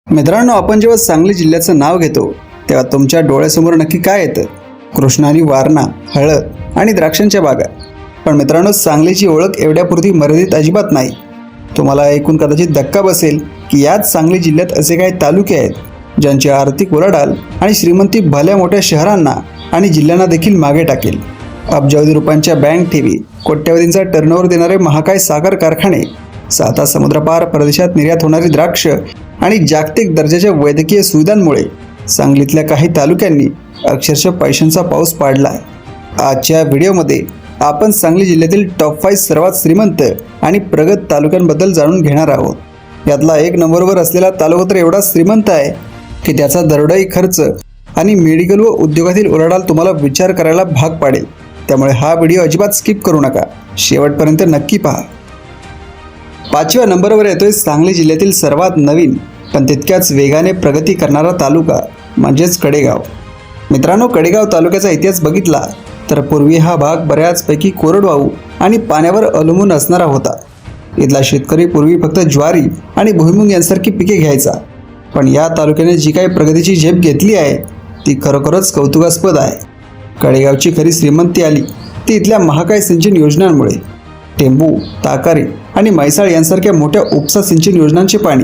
मित्रांनो, आपण जेव्हा सांगली जिल्ह्याचं नाव घेतो तेव्हा तुमच्या डोळ्यासमोर नक्की काय येतं? कृष्णानी वारणा, हळद आणि द्राक्षांच्या बागा. पण मित्रांनो, सांगलीची ओळख एवढ्यापुरती मर्यादित अजिबात नाही. तुम्हाला ऐकून कदाचित धक्का बसेल की याच सांगली जिल्ह्यात असे काही तालुके आहेत ज्यांची आर्थिक उलाढाल आणि श्रीमंती भल्या मोठ्या शहरांना आणि जिल्ह्यांना देखील मागे टाकेल. अब्जावधी रुपयांच्या बँक ठेवी, कोट्यवधींचा टर्नओव्हर देणारे महाकाय साखर कारखाने, 7 समुद्रपार परदेशात निर्यात होणारी द्राक्ष आणि जागतिक दर्जाच्या वैद्यकीय सुविधांमुळे सांगलीतल्या काही तालुक्यांनी अक्षरशः पैशांचा पाऊस पाडला आहे. आजच्या व्हिडिओमध्ये आपण सांगली जिल्ह्यातील टॉप 5 सर्वात श्रीमंत आणि प्रगत तालुक्यांबद्दल जाणून घेणार आहोत. यातला 1 नंबरवर असलेला तालुका तर एवढा श्रीमंत आहे की त्याचा दरडोई खर्च आणि मेडिकल व उद्योगातील उलाढाल तुम्हाला विचार करायला भाग पाडेल. त्यामुळे हा व्हिडिओ अजिबात स्किप करू नका, शेवटपर्यंत नक्की पहा. 5व्या नंबरवर येतोय सांगली जिल्ह्यातील सर्वात नवीन पण तितक्याच वेगाने प्रगती करणारा तालुका म्हणजेच कडेगाव. मित्रांनो, कडेगाव तालुक्याचा इतिहास बघितला तर पूर्वी हा भाग बऱ्याचपैकी कोरडवाहू आणि पाण्यावर अवलंबून असणारा होता. इथला शेतकरी पूर्वी फक्त ज्वारी आणि भुईमुग यांसारखी पिके घ्यायचा. पण या तालुक्याने जी काही प्रगतीची झेप घेतली आहे ती खरोखरच कौतुकास्पद आहे. कडेगावची खरी श्रीमंती आली ती इथल्या महाकाय सिंचन योजनांमुळे. टेंबू, ताकारे आणि म्हैसाळ यांसारख्या मोठ्या उपसा सिंचन योजनांचे पाणी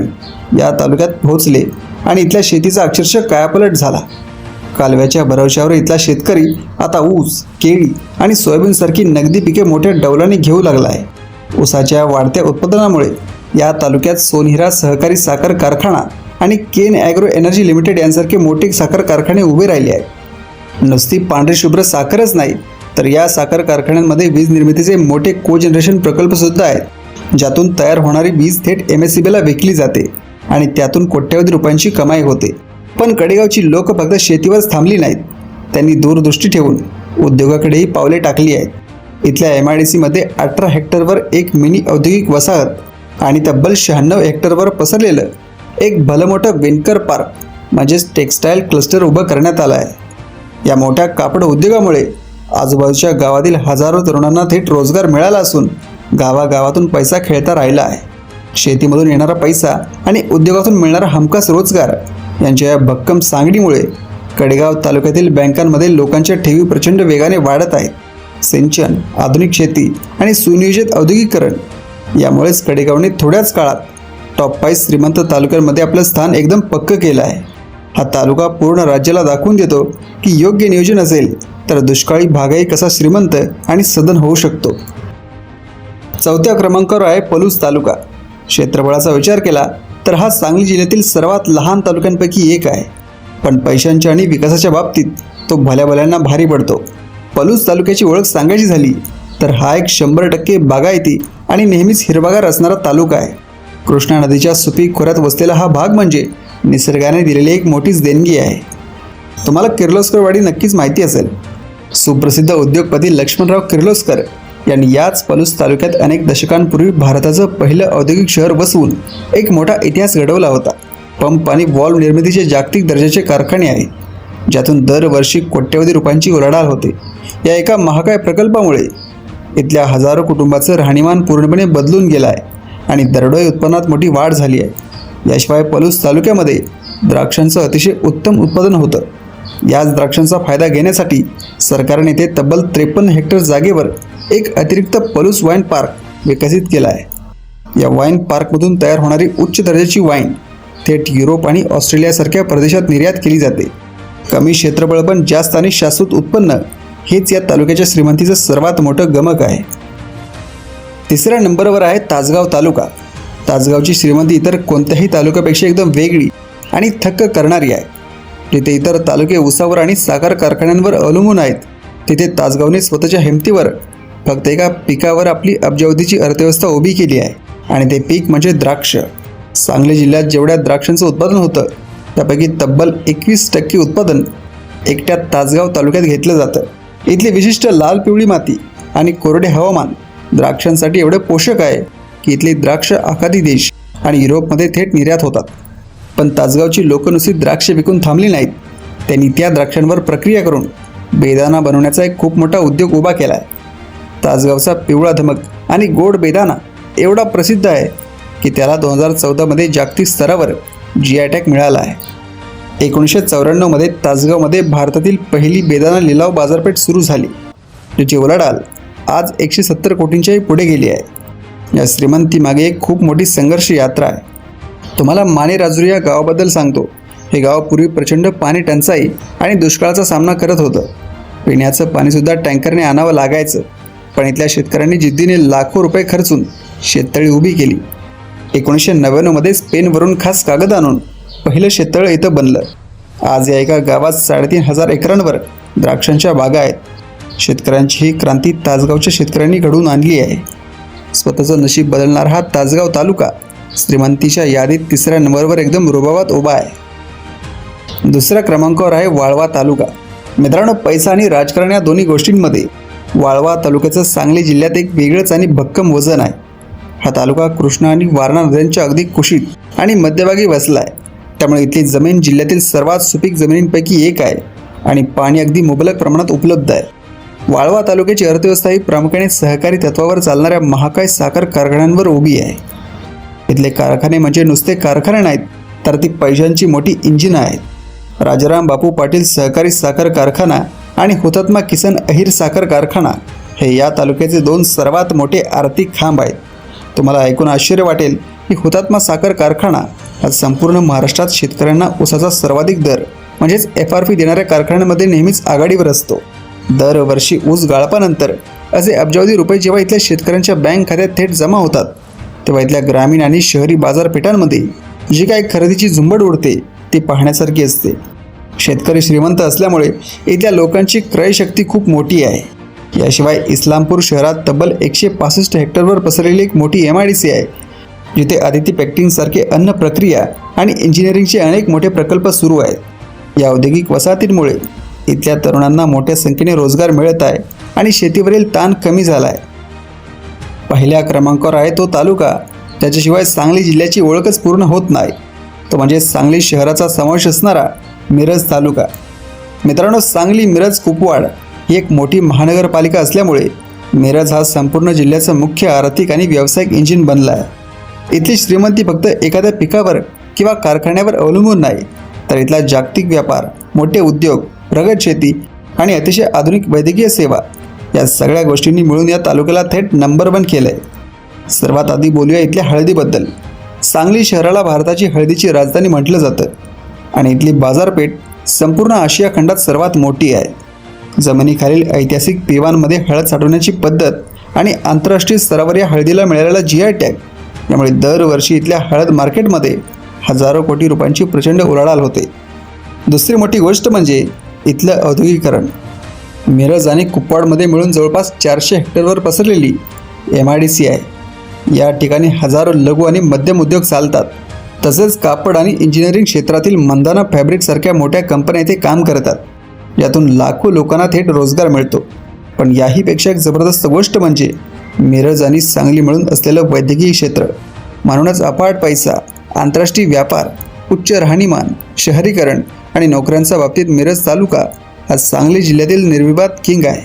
या तालुक्यात पोहोचले आणि इथल्या शेतीचा अक्षरशः कायापालट झाला. कालव्याच्या भरवशावर इथला शेतकरी आता ऊस, केळी आणि सोयाबीनसारखी नगदी पिके मोठ्या डौलाने घेऊ लागला आहे. ऊसाच्या वाढत्या उत्पादनामुळे या तालुक्यात सोनहिरा सहकारी साखर कारखाना आणि केन ॲग्रो एनर्जी लिमिटेड यांसारखे मोठे साखर कारखाने उभे राहिले आहेत. नुसती पांढरी शुभ्र साखरच नाही तर या साखर कारखान्यांमध्ये वीज निर्मितीचे मोठे कोजनरेशन प्रकल्प सुद्धा आहेत, ज्यातून तयार होणारी वीज थेट MSEBीला विकली जाते आणि त्यातून कोट्यवधी रुपयांची कमाई होते. पण कडेगावची लोक फक्त शेतीवरच थांबली नाहीत, त्यांनी दूरदृष्टी ठेवून उद्योगाकडेही पावले टाकली आहेत. इथल्या MIDCमध्ये 18 हेक्टरवर एक मिनी औद्योगिक वसाहत आणि तब्बल 96 हेक्टरवर पसरलेलं एक भलं मोठं विणकर पार्क म्हणजेच टेक्स्टाईल क्लस्टर उभं करण्यात आलं आहे. या मोठ्या कापड उद्योगामुळे आजूबाजूच्या गावातील हजारो तरुणांना थेट रोजगार मिळाला असून गावागावातून पैसा खेळता राहिला आहे. शेतीमधून येणारा पैसा आणि उद्योगातून मिळणारा हमखास रोजगार यांच्या या भक्कम सांगडीमुळे कडेगाव तालुक्यातील बँकांमध्ये लोकांच्या ठेवी प्रचंड वेगाने वाढत आहेत. सिंचन, आधुनिक शेती आणि सुनियोजित औद्योगिकरण यामुळेच कडेगावने थोड्याच काळात टॉप 5 श्रीमंत तालुक्यांमध्ये आपलं स्थान एकदम पक्कं केलं आहे. हा तालुका पूर्ण राज्याला दाखवून देतो की योग्य नियोजन असेल तर दुष्काळी भागही कसा श्रीमंत आणि सधन होऊ शकतो. 4थ्या क्रमांकावर आहे पलूस तालुका. क्षेत्रफळाचा विचार केला तर हा सांगली जिल्ह्यातील सर्वात लहान तालुक्यांपैकी एक आहे. पण पैशांच्या आणि विकासाच्या बाबतीत तो भल्याभल्यांना भारी पडतो. पलूस तालुक्याची ओळख सांगायची झाली तर हा एक 100% बागायती आणि नेहमीच हिरवागार असणारा तालुका आहे. कृष्णा नदीच्या सुपीक खोऱ्यात वसलेला हा भाग म्हणजे निसर्गाने दिलेली एक मोठीच देणगी आहे. तुम्हाला किर्लोस्करवाडी नक्कीच माहिती असेल. सुप्रसिद्ध उद्योगपती लक्ष्मणराव किर्लोस्कर यांनी याच पलूस तालुक्यात अनेक दशकांपूर्वी भारताचं पहिलं औद्योगिक शहर वसवून एक मोठा इतिहास घडवला होता. पंप आणि वॉल्व निर्मितीचे जागतिक दर्जाचे कारखाने आहेत, ज्यातून दरवर्षी कोट्यवधी रुपयांची उलाढाल होते. या एका महाकाय प्रकल्पामुळे इथल्या हजारो कुटुंबाचं राहणीमान पूर्णपणे बदलून गेलं आहे आणि दरडोई उत्पन्नात मोठी वाढ झाली आहे. याशिवाय पलूस तालुक्यामध्ये द्राक्षांचं अतिशय उत्तम उत्पादन होतं. याच द्राक्षांचा फायदा घेण्यासाठी सरकारने ते तब्बल 53 हेक्टर जागेवर एक अतिरिक्त पलूस वाईन पार्क विकसित केला आहे. या वाईन पार्कमधून तयार होणारी उच्च दर्जाची वाईन थेट युरोप आणि ऑस्ट्रेलियासारख्या प्रदेशात निर्यात केली जाते. कमी क्षेत्रफळ पण जास्त आणि शाश्वत उत्पन्न हेच या तालुक्याच्या श्रीमंतीचं सर्वात मोठं गमक आहे. 3ऱ्या नंबरवर आहे तासगाव तालुका. तासगावची श्रीमंती इतर कोणत्याही तालुक्यापेक्षा एकदम वेगळी आणि थक्क करणारी आहे. जिथे इतर तालुके उसावर आणि साखर कारखान्यांवर अवलंबून आहेत, तिथे तासगावने स्वतःच्या हिमतीवर फक्त एका पिकावर आपली अब्जावधीची अर्थव्यवस्था उभी केली आहे आणि ते पीक म्हणजे द्राक्ष. सांगली जिल्ह्यात जेवढ्या द्राक्षांचं उत्पादन होतं त्यापैकी तब्बल 21% उत्पादन एकट्या तासगाव तालुक्यात घेतलं जातं. इथली विशिष्ट लाल पिवळी माती आणि कोरडे हवामान द्राक्षांसाठी एवढे पोषक आहे की इथली द्राक्ष आखाती देश आणि युरोपमध्ये थेट निर्यात होतात. पण तासगावची लोकं नुसती द्राक्ष विकून थांबली नाहीत, त्यांनी त्या द्राक्षांवर प्रक्रिया करून बेदाणा बनवण्याचा एक खूप मोठा उद्योग उभा केला आहे. तासगावचा पिवळा धमक आणि गोड बेदाणा एवढा प्रसिद्ध आहे की त्याला 2014 मध्ये जागतिक स्तरावर GI टॅग मिळाला आहे. 1994 मध्ये तासगावमध्ये भारतातील पहिली बेदाणा लिलाव बाजारपेठ सुरू झाली, ज्याची उलाढाल आज 170 कोटींच्याही पुढे गेली आहे. या श्रीमंतीमागे एक खूप मोठी संघर्ष यात्रा आहे. तुम्हाला माने राजुरी या गावाबद्दल सांगतो. हे गाव पूर्वी प्रचंड पाणी टंचाई आणि दुष्काळाचा सामना करत होतं. पिण्याचं पाणीसुद्धा टँकरने आणावं लागायचं. पण इथल्या शेतकऱ्यांनी जिद्दीने लाखो रुपये खर्चून शेततळी उभी केली. 1999 मध्ये स्पेनवरून खास कागद आणून पहिलं शेततळं इथं बनलं. आज या एका गावात 3500 एकरांवर द्राक्षांच्या बागा आहेत. शेतकऱ्यांची ही क्रांती तासगावच्या शेतकऱ्यांनी घडवून आणली आहे. स्वतःचं नशीब बदलणारा हा तासगाव तालुका श्रीमंतीच्या यादीत 3ऱ्या नंबरवर एकदम रुबाबात उभा आहे. दुसऱ्या क्रमांकावर आहे वाळवा तालुका. मित्रांनो, पैसा आणि राजकारण या दोन्ही गोष्टींमध्ये वाळवा तालुक्याचं सांगली जिल्ह्यात एक वेगळंच आणि भक्कम वजन आहे. हा तालुका कृष्णा आणि वारणा नद्यांच्या अगदी कुशीत आणि मध्यभागी वसला आहे. त्यामुळे इथली जमीन जिल्ह्यातील सर्वात सुपीक जमिनींपैकी एक आहे आणि पाणी अगदी मुबलक प्रमाणात उपलब्ध आहे. वाळवा तालुक्याची अर्थव्यवस्था ही प्रामुख्याने सहकारी तत्वावर चालणाऱ्या महाकाय साखर कारखान्यांवर उभी आहे. इथले कारखाने म्हणजे नुसते कारखाने नाहीत, तर ती पैशांची मोठी इंजिन आहेत. राजाराम बापू पाटील सहकारी साखर कारखाना आणि हुतात्मा किसन अहिर साखर कारखाना हे या तालुक्याचे 2 सर्वात मोठे आर्थिक खांब आहेत. तुम्हाला ऐकून आश्चर्य वाटेल की हुतात्मा साखर कारखाना हा संपूर्ण महाराष्ट्रात शेतकऱ्यांना ऊसाचा सर्वाधिक दर म्हणजेच FRP देणाऱ्या कारखान्यांमध्ये नेहमीच आघाडीवर असतो. दरवर्षी ऊस गाळपानंतर असे अब्जावधी रुपये जेव्हा इथल्या शेतकऱ्यांच्या बँक खात्यात थेट जमा होतात, तेव्हा इथल्या ग्रामीण आणि शहरी बाजारपेठांमध्ये जी काही खरेदीची झुंबड उडते ती पाहण्यासारखी असते. शेतकरी श्रीमंत असल्यामुळे इथल्या लोकांची क्रयशक्ती खूप मोठी आहे. याशिवाय इस्लामपूर शहरात तब्बल 165 हेक्टरवर पसरलेली एक मोठी MIDC आहे, जिथे आदिती पॅकेजिंगसारखे अन्न प्रक्रिया आणि इंजिनिअरिंगचे अनेक मोठे प्रकल्प सुरू आहेत. या औद्योगिक वसाहतींमुळे इथल्या तरुणांना मोठ्या संख्येने रोजगार मिळत आहे आणि शेतीवरील ताण कमी झाला आहे. पहिल्या क्रमांकावर आहे तो तालुका त्याच्याशिवाय सांगली जिल्ह्याची ओळखच पूर्ण होत नाही, तो म्हणजे सांगली शहराचा समावेश असणारा मिरज तालुका. मित्रांनो, सांगली मिरज कुपवाड ही एक मोठी महानगरपालिका असल्यामुळे मिरज हा संपूर्ण जिल्ह्याचं मुख्य आर्थिक आणि व्यावसायिक इंजिन बनला आहे. इथली श्रीमंती फक्त एखाद्या पिकावर किंवा कारखान्यावर अवलंबून नाही, तर इथला जागतिक व्यापार, मोठे उद्योग, प्रगत शेती आणि अतिशय आधुनिक वैद्यकीय सेवा या सगळ्या गोष्टींनी मिळून या तालुक्याला थेट नंबर 1 केलं आहे. सर्वात आधी बोलूया इथल्या हळदीबद्दल. सांगली शहराला भारताची हळदीची राजधानी म्हटलं जातं आणि इथली बाजारपेठ संपूर्ण आशिया खंडात सर्वात मोठी आहे. जमिनीखालील ऐतिहासिक पेवांमध्ये हळद साठवण्याची पद्धत आणि आंतरराष्ट्रीय स्तरावर या हळदीला मिळालेला GI टॅग यामुळे दरवर्षी इथल्या हळद मार्केटमध्ये हजारो कोटी रुपयांची प्रचंड उलाढाल होते. दुसरी मोठी गोष्ट म्हणजे इथलं औद्योगिकरण. मिरज आणि कुपवाडमध्ये मिळून जवळपास 400 हेक्टरवर पसरलेली MIDC आहे. या ठिकाणी हजारो लघु आणि मध्यम उद्योग चालतात. तसेच कापड आणि इंजिनिअरिंग क्षेत्रातील मंदाना फॅब्रिकसारख्या मोठ्या कंपन्या इथे काम करतात. यातून लाखो लोकांना थेट रोजगार मिळतो. पण याहीपेक्षा एक जबरदस्त गोष्ट म्हणजे मिरज आणि सांगली मिळून असलेलं वैद्यकीय क्षेत्र. म्हणूनच अफाट पैसा, आंतरराष्ट्रीय व्यापार, उच्च राहणीमान, शहरीकरण आणि नोकऱ्यांच्या बाबतीत मिरज तालुका हा सांगली जिल्ह्यातील निर्विवाद किंग आहे.